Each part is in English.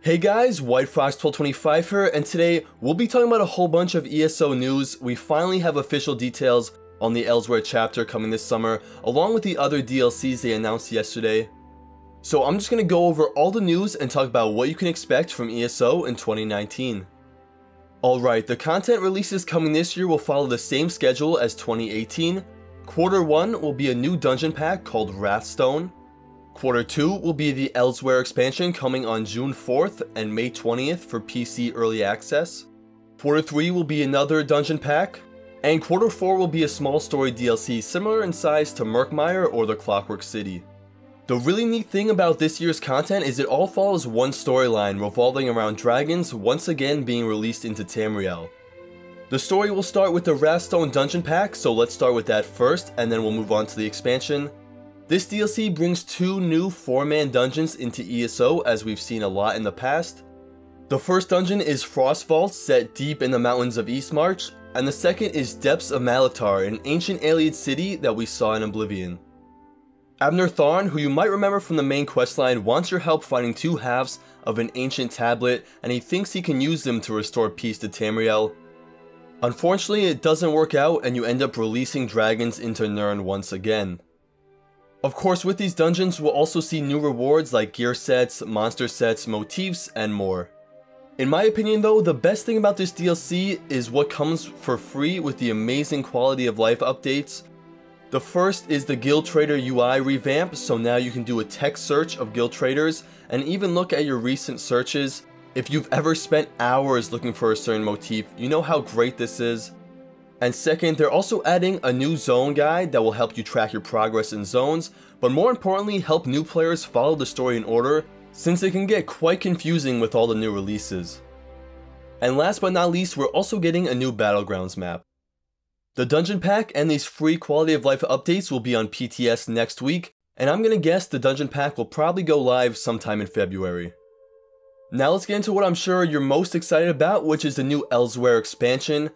Hey guys, WhiteFox1225 here, and today we'll be talking about a whole bunch of ESO news. We finally have official details on the Elsweyr chapter coming this summer, along with the other DLCs they announced yesterday. So I'm just going to go over all the news and talk about what you can expect from ESO in 2019. Alright, the content releases coming this year will follow the same schedule as 2018. Quarter 1 will be a new dungeon pack called Wrathstone. Quarter 2 will be the Elsweyr Expansion coming on June 4th and May 20th for PC Early Access. Quarter 3 will be another dungeon pack. And Quarter 4 will be a small story DLC similar in size to Murkmire or the Clockwork City. The really neat thing about this year's content is it all follows one storyline revolving around dragons once again being released into Tamriel. The story will start with the Wrathstone dungeon pack, so let's start with that first and then we'll move on to the expansion. This DLC brings 2 new 4-man dungeons into ESO, as we've seen a lot in the past. The first dungeon is Frost Vault, set deep in the mountains of Eastmarch, and the second is Depths of Malatar, an ancient alien city that we saw in Oblivion. Abner Tharn, who you might remember from the main questline, wants your help finding 2 halves of an ancient tablet, and he thinks he can use them to restore peace to Tamriel. Unfortunately, it doesn't work out, and you end up releasing dragons into Nirn once again. Of course, with these dungeons, we'll also see new rewards like gear sets, monster sets, motifs, and more. In my opinion though, the best thing about this DLC is what comes for free with the amazing quality of life updates. The first is the Guild Trader UI revamp, so now you can do a text search of guild traders and even look at your recent searches. If you've ever spent hours looking for a certain motif, you know how great this is. And second, they're also adding a new zone guide that will help you track your progress in zones, but more importantly, help new players follow the story in order, since it can get quite confusing with all the new releases. And last but not least, we're also getting a new Battlegrounds map. The dungeon pack and these free quality of life updates will be on PTS next week, and I'm gonna guess the dungeon pack will probably go live sometime in February. Now let's get into what I'm sure you're most excited about, which is the new Elsweyr Expansion.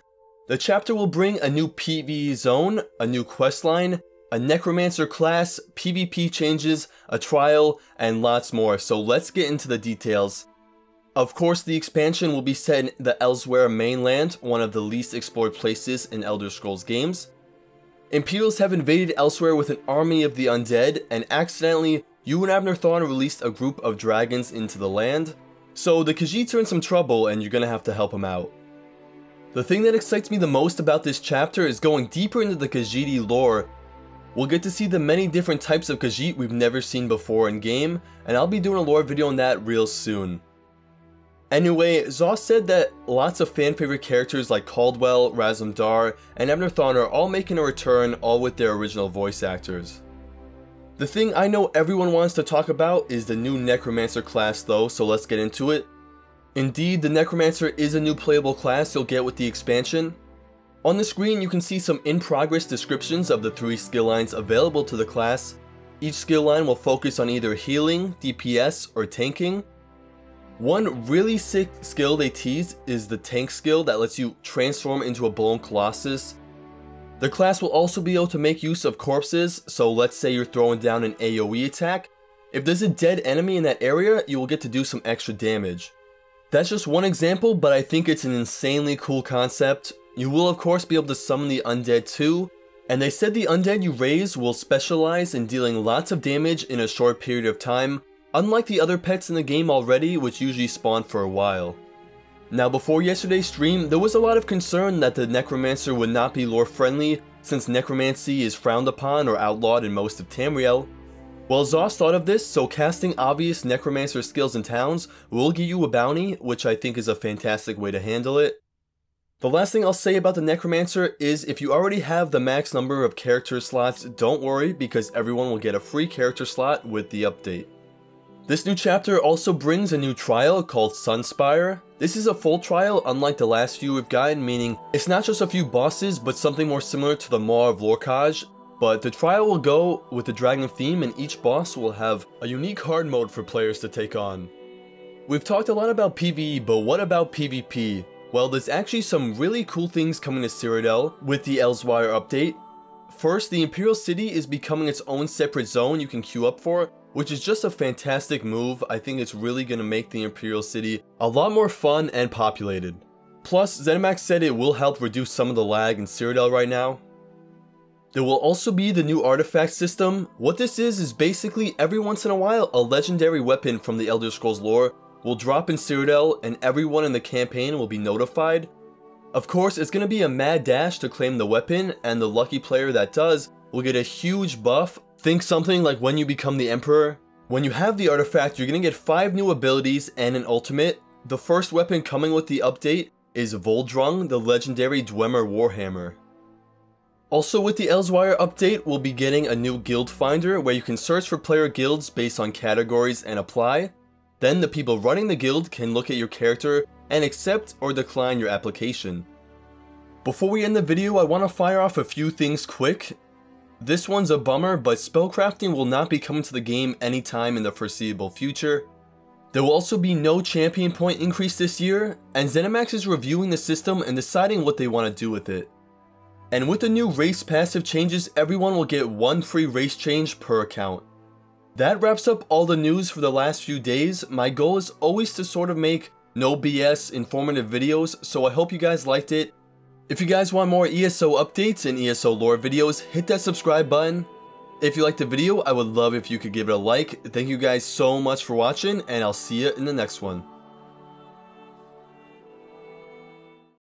The chapter will bring a new PvE zone, a new questline, a Necromancer class, PvP changes, a trial, and lots more, so let's get into the details. Of course, the expansion will be set in the Elsweyr mainland, one of the least explored places in Elder Scrolls games. Imperials have invaded Elsweyr with an army of the undead, and accidentally, you and Abner Tharn released a group of dragons into the land. So the Khajiits are in some trouble and you're gonna have to help them out. The thing that excites me the most about this chapter is going deeper into the Khajiit lore. We'll get to see the many different types of Khajiit we've never seen before in game, and I'll be doing a lore video on that real soon. Anyway, Zoss said that lots of fan favorite characters like Caldwell, Razumdar, and Abner Tharn are all making a return, all with their original voice actors. The thing I know everyone wants to talk about is the new Necromancer class though, so let's get into it. Indeed, the Necromancer is a new playable class you'll get with the expansion. On the screen you can see some in-progress descriptions of the 3 skill lines available to the class. Each skill line will focus on either healing, DPS, or tanking. One really sick skill they tease is the tank skill that lets you transform into a blown colossus. The class will also be able to make use of corpses, so let's say you're throwing down an AoE attack. If there's a dead enemy in that area, you will get to do some extra damage. That's just one example, but I think it's an insanely cool concept. You will of course be able to summon the undead too, and they said the undead you raise will specialize in dealing lots of damage in a short period of time, unlike the other pets in the game already, which usually spawn for a while. Now before yesterday's stream, there was a lot of concern that the Necromancer would not be lore friendly, since necromancy is frowned upon or outlawed in most of Tamriel. Well, Zoss thought of this, so casting obvious Necromancer skills in towns will give you a bounty, which I think is a fantastic way to handle it. The last thing I'll say about the Necromancer is if you already have the max number of character slots, don't worry because everyone will get a free character slot with the update. This new chapter also brings a new trial called Sunspire. This is a full trial unlike the last few we've gotten, meaning it's not just a few bosses but something more similar to the Maw of Lorcaj. But the trial will go with the dragon theme and each boss will have a unique hard mode for players to take on. We've talked a lot about PvE, but what about PvP? Well, there's actually some really cool things coming to Cyrodiil with the Elsweyr update. First, the Imperial City is becoming its own separate zone you can queue up for, which is just a fantastic move. I think it's really going to make the Imperial City a lot more fun and populated. Plus, ZeniMax said it will help reduce some of the lag in Cyrodiil right now. There will also be the new artifact system. What this is basically every once in a while a legendary weapon from the Elder Scrolls lore will drop in Cyrodiil and everyone in the campaign will be notified. Of course, it's going to be a mad dash to claim the weapon, and the lucky player that does will get a huge buff. Think something like when you become the Emperor. When you have the artifact, you're going to get 5 new abilities and an ultimate. The first weapon coming with the update is Voldrung, the legendary Dwemer Warhammer. Also with the Elsweyr update, we'll be getting a new guild finder where you can search for player guilds based on categories and apply. Then the people running the guild can look at your character and accept or decline your application. Before we end the video, I want to fire off a few things quick. This one's a bummer, but spellcrafting will not be coming to the game anytime in the foreseeable future. There will also be no champion point increase this year, and ZeniMax is reviewing the system and deciding what they want to do with it. And with the new race passive changes, everyone will get 1 free race change per account. That wraps up all the news for the last few days. My goal is always to sort of make no BS informative videos, so I hope you guys liked it. If you guys want more ESO updates and ESO lore videos, hit that subscribe button. If you liked the video, I would love if you could give it a like. Thank you guys so much for watching, and I'll see you in the next one.